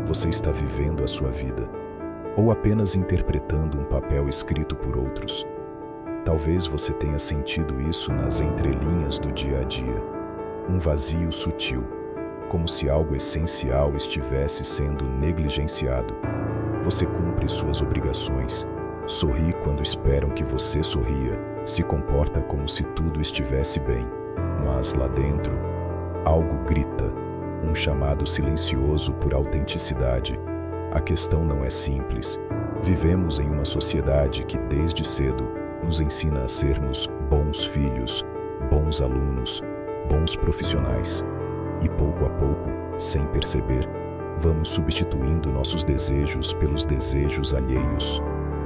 Você está vivendo a sua vida, ou apenas interpretando um papel escrito por outros? Talvez você tenha sentido isso nas entrelinhas do dia a dia, um vazio sutil, como se algo essencial estivesse sendo negligenciado. Você cumpre suas obrigações, sorri quando esperam que você sorria, se comporta como se tudo estivesse bem, mas lá dentro, algo grita, um chamado silencioso por autenticidade. A questão não é simples. Vivemos em uma sociedade que desde cedo nos ensina a sermos bons filhos, bons alunos, bons profissionais. E pouco a pouco, sem perceber, vamos substituindo nossos desejos pelos desejos alheios.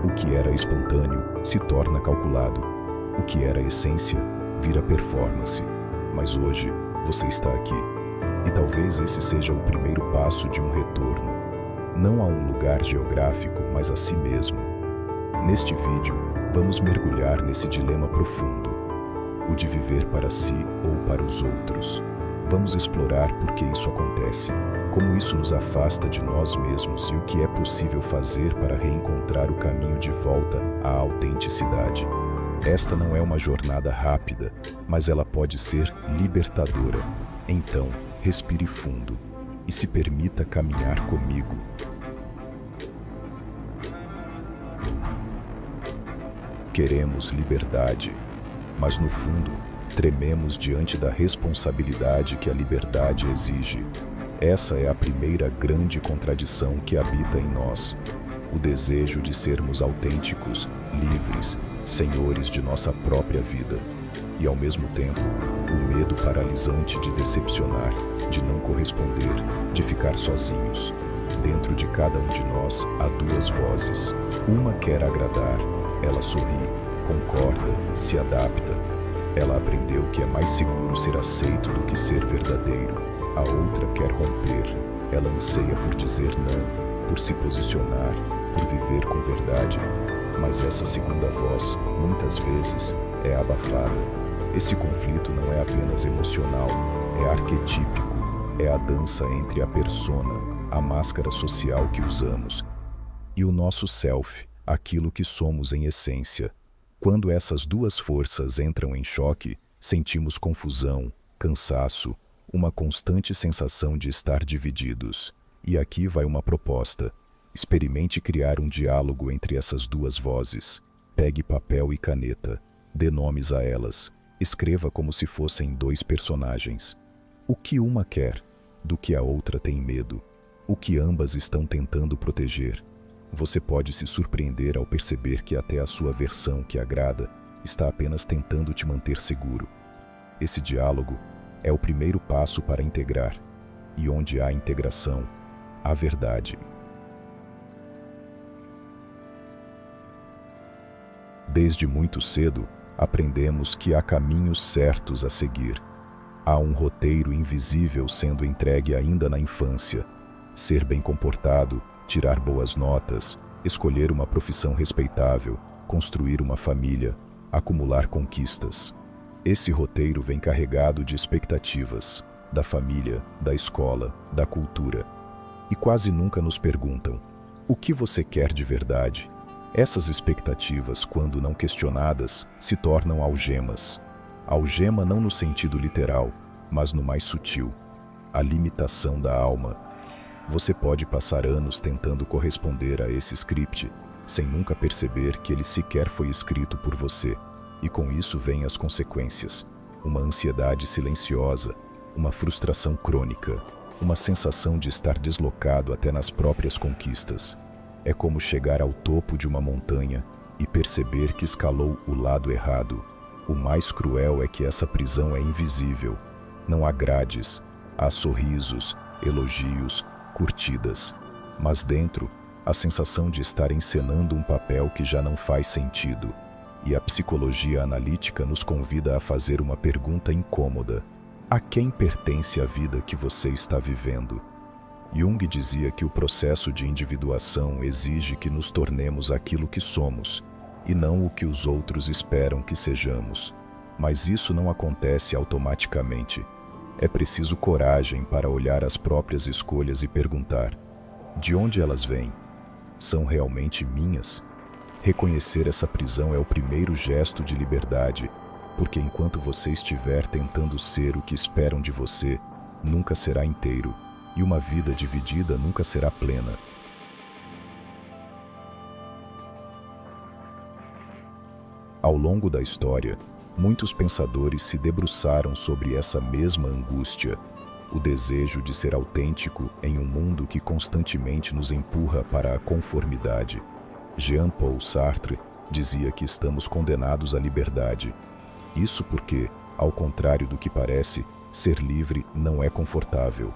O que era espontâneo se torna calculado. O que era essência vira performance. Mas hoje, você está aqui. E talvez esse seja o primeiro passo de um retorno. Não a um lugar geográfico, mas a si mesmo. Neste vídeo, vamos mergulhar nesse dilema profundo, o de viver para si ou para os outros. Vamos explorar por que isso acontece, como isso nos afasta de nós mesmos e o que é possível fazer para reencontrar o caminho de volta à autenticidade. Esta não é uma jornada rápida, mas ela pode ser libertadora. Então, respire fundo e se permita caminhar comigo. Queremos liberdade, mas no fundo, trememos diante da responsabilidade que a liberdade exige. Essa é a primeira grande contradição que habita em nós. O desejo de sermos autênticos, livres, senhores de nossa própria vida. E ao mesmo tempo, o medo paralisante de decepcionar, de não corresponder, de ficar sozinhos. Dentro de cada um de nós há duas vozes. Uma quer agradar, ela sorri, concorda, se adapta. Ela aprendeu que é mais seguro ser aceito do que ser verdadeiro. A outra quer romper. Ela anseia por dizer não, por se posicionar, por viver com verdade. Mas essa segunda voz, muitas vezes, é abafada. Esse conflito não é apenas emocional, é arquetípico. É a dança entre a persona, a máscara social que usamos, e o nosso self, aquilo que somos em essência. Quando essas duas forças entram em choque, sentimos confusão, cansaço, uma constante sensação de estar divididos. E aqui vai uma proposta. Experimente criar um diálogo entre essas duas vozes. Pegue papel e caneta, dê nomes a elas, escreva como se fossem dois personagens. O que uma quer, do que a outra tem medo, o que ambas estão tentando proteger. Você pode se surpreender ao perceber que até a sua versão que agrada está apenas tentando te manter seguro. Esse diálogo é o primeiro passo para integrar, e onde há integração, há verdade. Desde muito cedo, aprendemos que há caminhos certos a seguir. Há um roteiro invisível sendo entregue ainda na infância. Ser bem comportado, tirar boas notas, escolher uma profissão respeitável, construir uma família, acumular conquistas. Esse roteiro vem carregado de expectativas, da família, da escola, da cultura. E quase nunca nos perguntam: o que você quer de verdade? Essas expectativas, quando não questionadas, se tornam algemas. Algema não no sentido literal, mas no mais sutil. A limitação da alma. Você pode passar anos tentando corresponder a esse script, sem nunca perceber que ele sequer foi escrito por você. E com isso vêm as consequências. Uma ansiedade silenciosa, uma frustração crônica, uma sensação de estar deslocado até nas próprias conquistas. É como chegar ao topo de uma montanha e perceber que escalou o lado errado. O mais cruel é que essa prisão é invisível. Não há grades, há sorrisos, elogios, curtidas. Mas dentro, a sensação de estar encenando um papel que já não faz sentido. E a psicologia analítica nos convida a fazer uma pergunta incômoda: a quem pertence a vida que você está vivendo? Jung dizia que o processo de individuação exige que nos tornemos aquilo que somos, e não o que os outros esperam que sejamos. Mas isso não acontece automaticamente. É preciso coragem para olhar as próprias escolhas e perguntar: De onde elas vêm? São realmente minhas? Reconhecer essa prisão é o primeiro gesto de liberdade, porque enquanto você estiver tentando ser o que esperam de você, nunca será inteiro, e uma vida dividida nunca será plena. Ao longo da história, muitos pensadores se debruçaram sobre essa mesma angústia, o desejo de ser autêntico em um mundo que constantemente nos empurra para a conformidade. Jean-Paul Sartre dizia que estamos condenados à liberdade. Isso porque, ao contrário do que parece, ser livre não é confortável.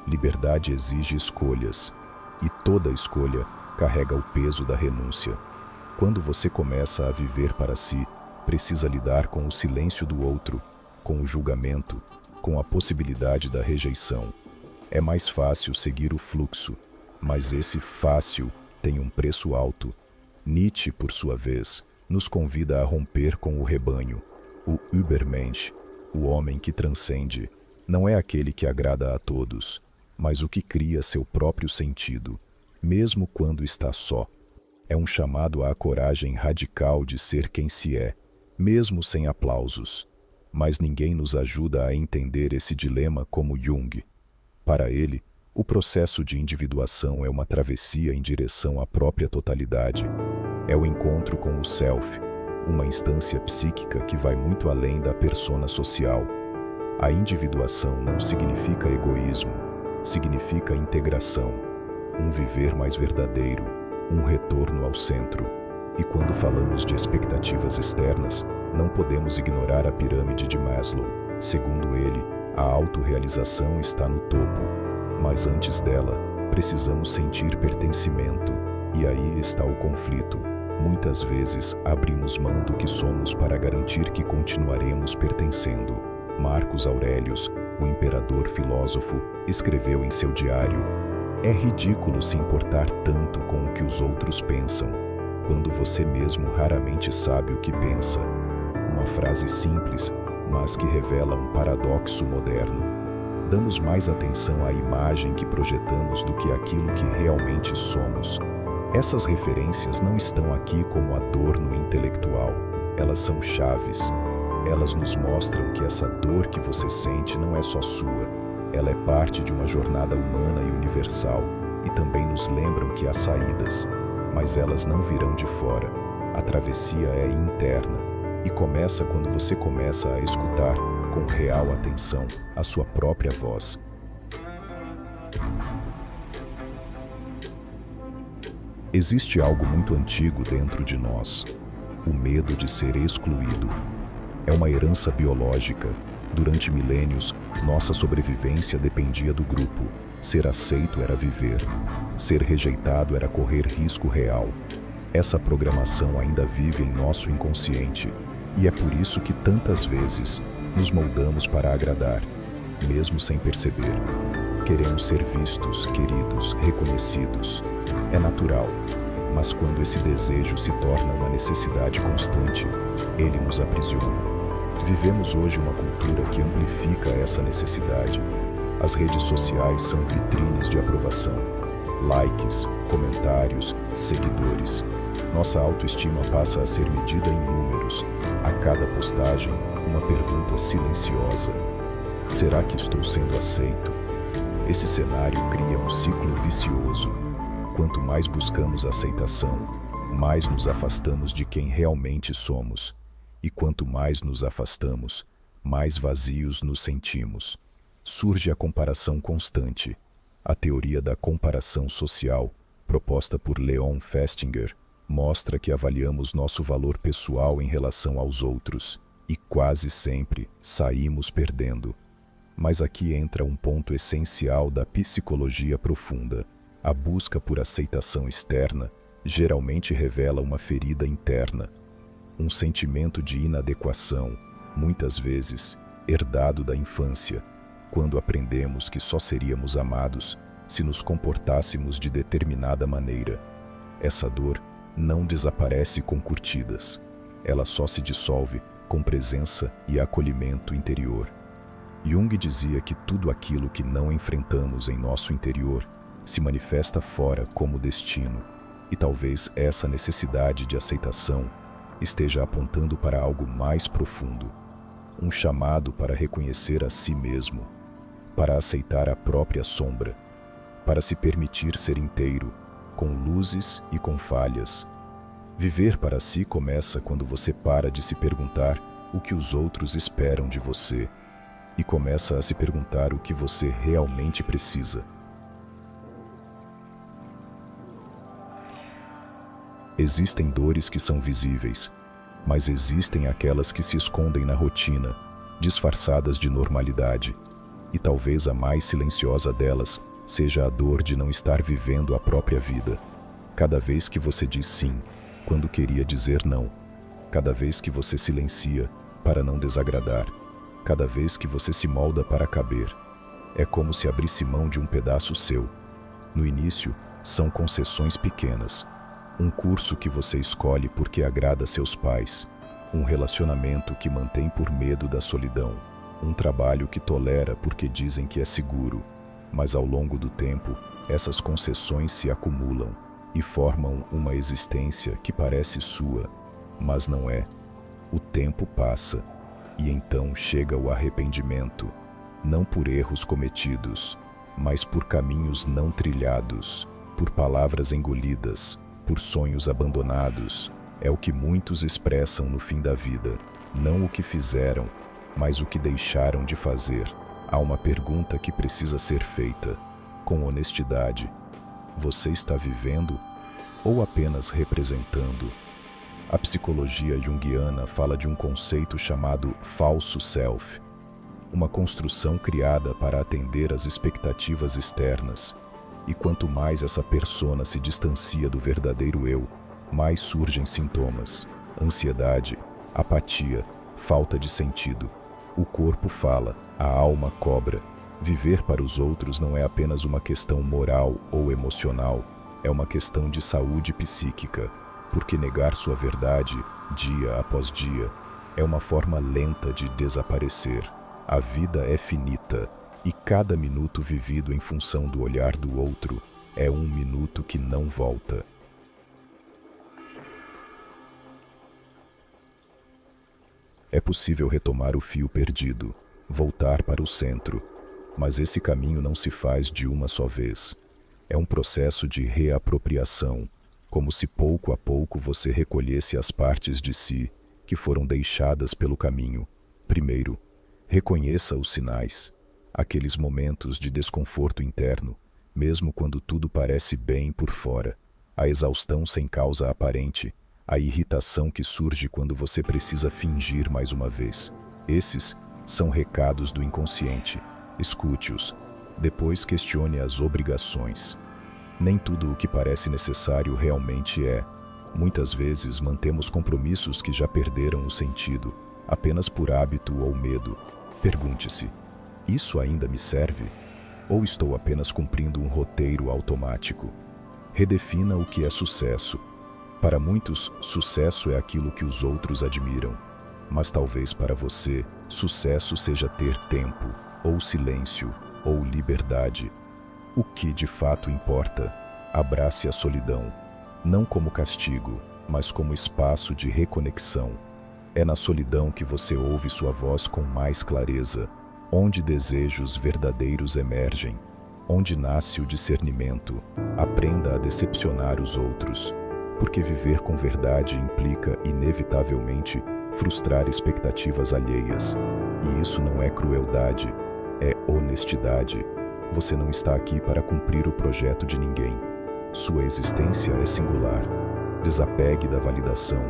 Liberdade exige escolhas, e toda escolha carrega o peso da renúncia. Quando você começa a viver para si, precisa lidar com o silêncio do outro, com o julgamento, com a possibilidade da rejeição. É mais fácil seguir o fluxo, mas esse fácil tem um preço alto. Nietzsche, por sua vez, nos convida a romper com o rebanho. O Übermensch, o homem que transcende, não é aquele que agrada a todos, mas o que cria seu próprio sentido, mesmo quando está só. É um chamado à coragem radical de ser quem se é, mesmo sem aplausos. Mas ninguém nos ajuda a entender esse dilema como Jung. Para ele, o processo de individuação é uma travessia em direção à própria totalidade. É o encontro com o self, uma instância psíquica que vai muito além da persona social. A individuação não significa egoísmo, significa integração, um viver mais verdadeiro, um retorno ao centro. E quando falamos de expectativas externas, não podemos ignorar a pirâmide de Maslow. Segundo ele, a autorrealização está no topo, mas antes dela, precisamos sentir pertencimento. E aí está o conflito. Muitas vezes, abrimos mão do que somos para garantir que continuaremos pertencendo. Marcos Aurelius, o imperador filósofo, escreveu em seu diário: "É ridículo se importar tanto com o que os outros pensam, quando você mesmo raramente sabe o que pensa." Uma frase simples, mas que revela um paradoxo moderno. Damos mais atenção à imagem que projetamos do que àquilo que realmente somos. Essas referências não estão aqui como adorno intelectual, elas são chaves. Elas nos mostram que essa dor que você sente não é só sua, ela é parte de uma jornada humana e universal, e também nos lembram que há saídas, mas elas não virão de fora. A travessia é interna, e começa quando você começa a escutar, com real atenção, a sua própria voz. Existe algo muito antigo dentro de nós, o medo de ser excluído. É uma herança biológica. Durante milênios, nossa sobrevivência dependia do grupo. Ser aceito era viver. Ser rejeitado era correr risco real. Essa programação ainda vive em nosso inconsciente. E é por isso que tantas vezes nos moldamos para agradar, mesmo sem perceber. Queremos ser vistos, queridos, reconhecidos. É natural. Mas quando esse desejo se torna uma necessidade constante, ele nos aprisiona. Vivemos hoje uma cultura que amplifica essa necessidade. As redes sociais são vitrines de aprovação. Likes, comentários, seguidores. Nossa autoestima passa a ser medida em números. A cada postagem, uma pergunta silenciosa: será que estou sendo aceito? Esse cenário cria um ciclo vicioso. Quanto mais buscamos aceitação, mais nos afastamos de quem realmente somos. E quanto mais nos afastamos, mais vazios nos sentimos. Surge a comparação constante. A teoria da comparação social, proposta por Leon Festinger, mostra que avaliamos nosso valor pessoal em relação aos outros, e quase sempre saímos perdendo. Mas aqui entra um ponto essencial da psicologia profunda. A busca por aceitação externa geralmente revela uma ferida interna, um sentimento de inadequação, muitas vezes herdado da infância, quando aprendemos que só seríamos amados se nos comportássemos de determinada maneira. Essa dor não desaparece com curtidas, ela só se dissolve com presença e acolhimento interior. Jung dizia que tudo aquilo que não enfrentamos em nosso interior se manifesta fora como destino, e talvez essa necessidade de aceitação esteja apontando para algo mais profundo, um chamado para reconhecer a si mesmo, para aceitar a própria sombra, para se permitir ser inteiro, com luzes e com falhas. Viver para si começa quando você para de se perguntar o que os outros esperam de você e começa a se perguntar o que você realmente precisa. Existem dores que são visíveis, mas existem aquelas que se escondem na rotina, disfarçadas de normalidade, e talvez a mais silenciosa delas seja a dor de não estar vivendo a própria vida. Cada vez que você diz sim, quando queria dizer não, cada vez que você silencia para não desagradar, cada vez que você se molda para caber, é como se abrisse mão de um pedaço seu. No início, são concessões pequenas. Um curso que você escolhe porque agrada seus pais, um relacionamento que mantém por medo da solidão, um trabalho que tolera porque dizem que é seguro, mas ao longo do tempo, essas concessões se acumulam e formam uma existência que parece sua, mas não é. O tempo passa, e então chega o arrependimento, não por erros cometidos, mas por caminhos não trilhados, por palavras engolidas, por sonhos abandonados. É o que muitos expressam no fim da vida, não o que fizeram, mas o que deixaram de fazer. Há uma pergunta que precisa ser feita, com honestidade: você está vivendo ou apenas representando? A psicologia junguiana fala de um conceito chamado falso self, uma construção criada para atender às expectativas externas. E quanto mais essa persona se distancia do verdadeiro eu, mais surgem sintomas: ansiedade, apatia, falta de sentido. O corpo fala, a alma cobra. Viver para os outros não é apenas uma questão moral ou emocional, é uma questão de saúde psíquica, porque negar sua verdade, dia após dia, é uma forma lenta de desaparecer. A vida é finita, e cada minuto vivido em função do olhar do outro é um minuto que não volta. É possível retomar o fio perdido, voltar para o centro, mas esse caminho não se faz de uma só vez. É um processo de reapropriação, como se pouco a pouco você recolhesse as partes de si que foram deixadas pelo caminho. Primeiro, reconheça os sinais, aqueles momentos de desconforto interno, mesmo quando tudo parece bem por fora, a exaustão sem causa aparente, a irritação que surge quando você precisa fingir mais uma vez. Esses são recados do inconsciente. Escute-os. Depois questione as obrigações. Nem tudo o que parece necessário realmente é. Muitas vezes mantemos compromissos que já perderam o sentido, apenas por hábito ou medo. Pergunte-se: isso ainda me serve? Ou estou apenas cumprindo um roteiro automático? Redefina o que é sucesso. Para muitos, sucesso é aquilo que os outros admiram. Mas talvez para você, sucesso seja ter tempo, ou silêncio, ou liberdade. O que de fato importa? Abrace a solidão, não como castigo, mas como espaço de reconexão. É na solidão que você ouve sua voz com mais clareza, onde desejos verdadeiros emergem, onde nasce o discernimento. Aprenda a decepcionar os outros, porque viver com verdade implica, inevitavelmente, frustrar expectativas alheias. E isso não é crueldade, é honestidade. Você não está aqui para cumprir o projeto de ninguém. Sua existência é singular. Desapegue da validação.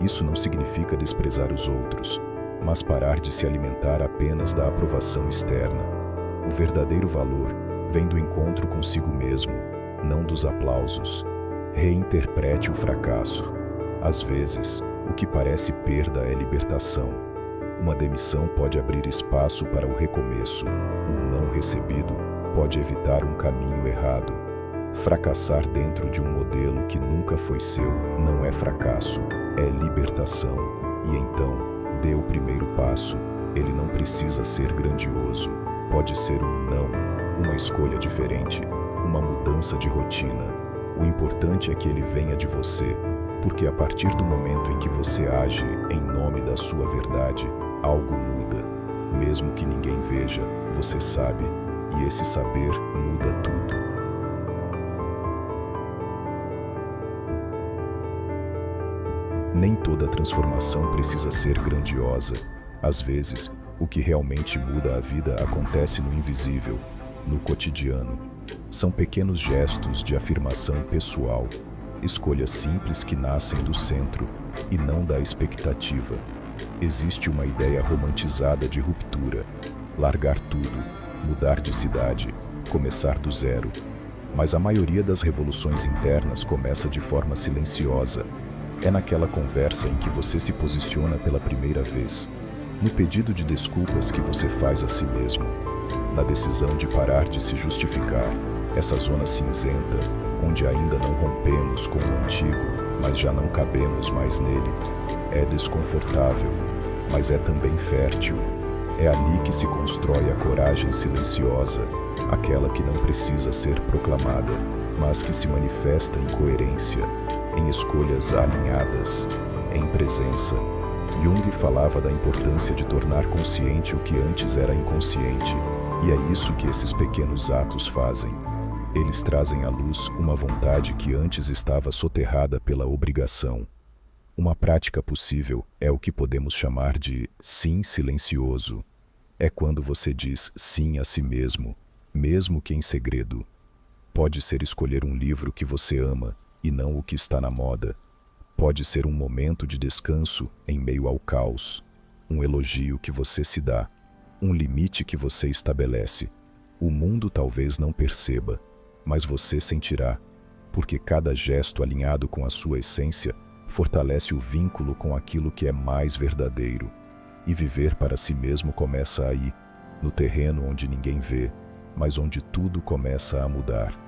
Isso não significa desprezar os outros, mas parar de se alimentar apenas da aprovação externa. O verdadeiro valor vem do encontro consigo mesmo, não dos aplausos. Reinterprete o fracasso. Às vezes, o que parece perda é libertação. Uma demissão pode abrir espaço para o recomeço. Um não recebido pode evitar um caminho errado. Fracassar dentro de um modelo que nunca foi seu não é fracasso, é libertação. E então, dê o primeiro passo. Ele não precisa ser grandioso. Pode ser um não, uma escolha diferente, uma mudança de rotina. O importante é que ele venha de você, porque a partir do momento em que você age em nome da sua verdade, algo muda. Mesmo que ninguém veja, você sabe, e esse saber muda tudo. Nem toda transformação precisa ser grandiosa. Às vezes, o que realmente muda a vida acontece no invisível, no cotidiano. São pequenos gestos de afirmação pessoal, escolhas simples que nascem do centro e não da expectativa. Existe uma ideia romantizada de ruptura, largar tudo, mudar de cidade, começar do zero. Mas a maioria das revoluções internas começa de forma silenciosa. É naquela conversa em que você se posiciona pela primeira vez, no pedido de desculpas que você faz a si mesmo, na decisão de parar de se justificar, essa zona cinzenta, onde ainda não rompemos com o antigo, mas já não cabemos mais nele. É desconfortável, mas é também fértil. É ali que se constrói a coragem silenciosa, aquela que não precisa ser proclamada, mas que se manifesta em coerência, em escolhas alinhadas, em presença. Jung falava da importância de tornar consciente o que antes era inconsciente, e é isso que esses pequenos atos fazem. Eles trazem à luz uma vontade que antes estava soterrada pela obrigação. Uma prática possível é o que podemos chamar de sim silencioso. É quando você diz sim a si mesmo, mesmo que em segredo. Pode ser escolher um livro que você ama e não o que está na moda. Pode ser um momento de descanso em meio ao caos, um elogio que você se dá, um limite que você estabelece. O mundo talvez não perceba, mas você sentirá, porque cada gesto alinhado com a sua essência fortalece o vínculo com aquilo que é mais verdadeiro. E viver para si mesmo começa aí, no terreno onde ninguém vê, mas onde tudo começa a mudar.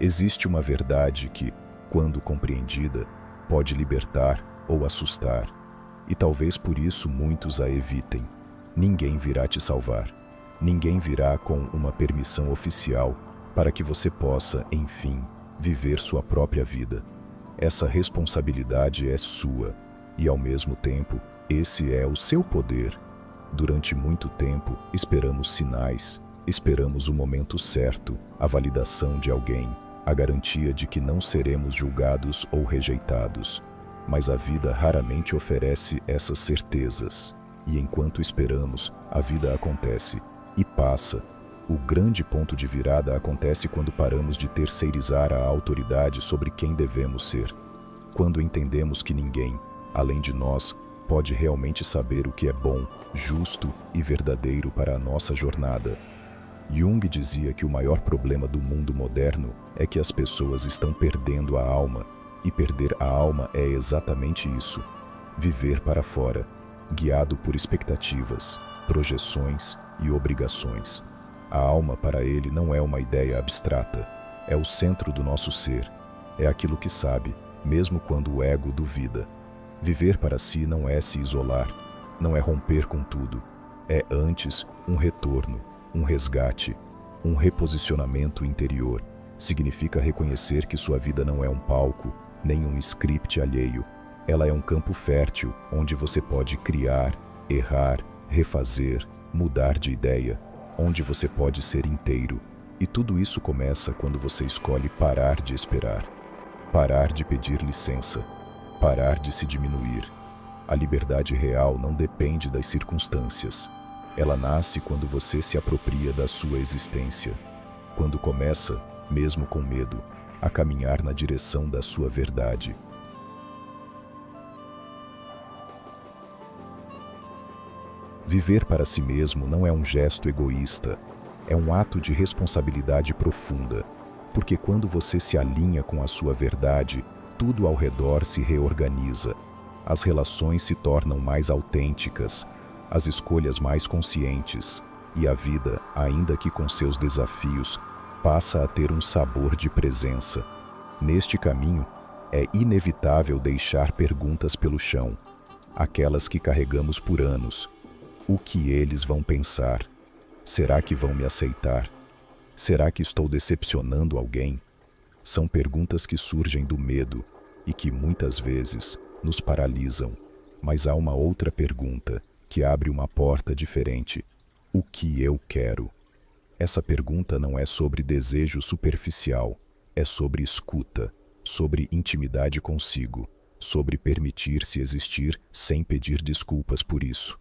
Existe uma verdade que, quando compreendida, pode libertar ou assustar, e talvez por isso muitos a evitem. Ninguém virá te salvar. Ninguém virá com uma permissão oficial para que você possa, enfim, viver sua própria vida. Essa responsabilidade é sua, e ao mesmo tempo, esse é o seu poder. Durante muito tempo, esperamos sinais, esperamos o momento certo, a validação de alguém, a garantia de que não seremos julgados ou rejeitados. Mas a vida raramente oferece essas certezas. E enquanto esperamos, a vida acontece e passa. O grande ponto de virada acontece quando paramos de terceirizar a autoridade sobre quem devemos ser. Quando entendemos que ninguém, além de nós, pode realmente saber o que é bom, justo e verdadeiro para a nossa jornada. Jung dizia que o maior problema do mundo moderno é que as pessoas estão perdendo a alma, e perder a alma é exatamente isso: viver para fora, guiado por expectativas, projeções e obrigações. A alma para ele não é uma ideia abstrata, é o centro do nosso ser, é aquilo que sabe, mesmo quando o ego duvida. Viver para si não é se isolar, não é romper com tudo, é antes um retorno, um resgate, um reposicionamento interior. Significa reconhecer que sua vida não é um palco, nem um script alheio. Ela é um campo fértil, onde você pode criar, errar, refazer, mudar de ideia, onde você pode ser inteiro. E tudo isso começa quando você escolhe parar de esperar, parar de pedir licença, parar de se diminuir. A liberdade real não depende das circunstâncias. Ela nasce quando você se apropria da sua existência, quando começa, mesmo com medo, a caminhar na direção da sua verdade. Viver para si mesmo não é um gesto egoísta, é um ato de responsabilidade profunda, porque quando você se alinha com a sua verdade, tudo ao redor se reorganiza, as relações se tornam mais autênticas, as escolhas mais conscientes, e a vida, ainda que com seus desafios, passa a ter um sabor de presença. Neste caminho, é inevitável deixar perguntas pelo chão, aquelas que carregamos por anos, O que eles vão pensar? Será que vão me aceitar? Será que estou decepcionando alguém? São perguntas que surgem do medo e que muitas vezes nos paralisam. Mas há uma outra pergunta que abre uma porta diferente. O que eu quero? Essa pergunta não é sobre desejo superficial, é sobre escuta, sobre intimidade consigo, sobre permitir-se existir sem pedir desculpas por isso.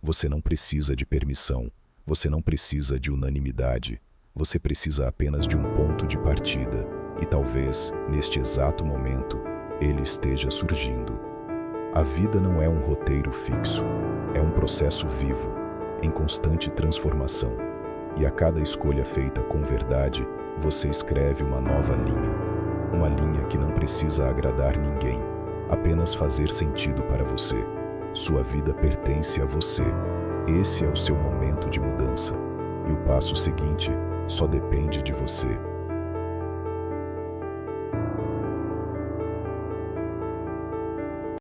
Você não precisa de permissão, você não precisa de unanimidade, você precisa apenas de um ponto de partida, e talvez, neste exato momento, ele esteja surgindo. A vida não é um roteiro fixo, é um processo vivo, em constante transformação. E a cada escolha feita com verdade, você escreve uma nova linha. Uma linha que não precisa agradar ninguém, apenas fazer sentido para você. Sua vida pertence a você. Esse é o seu momento de mudança. E o passo seguinte só depende de você.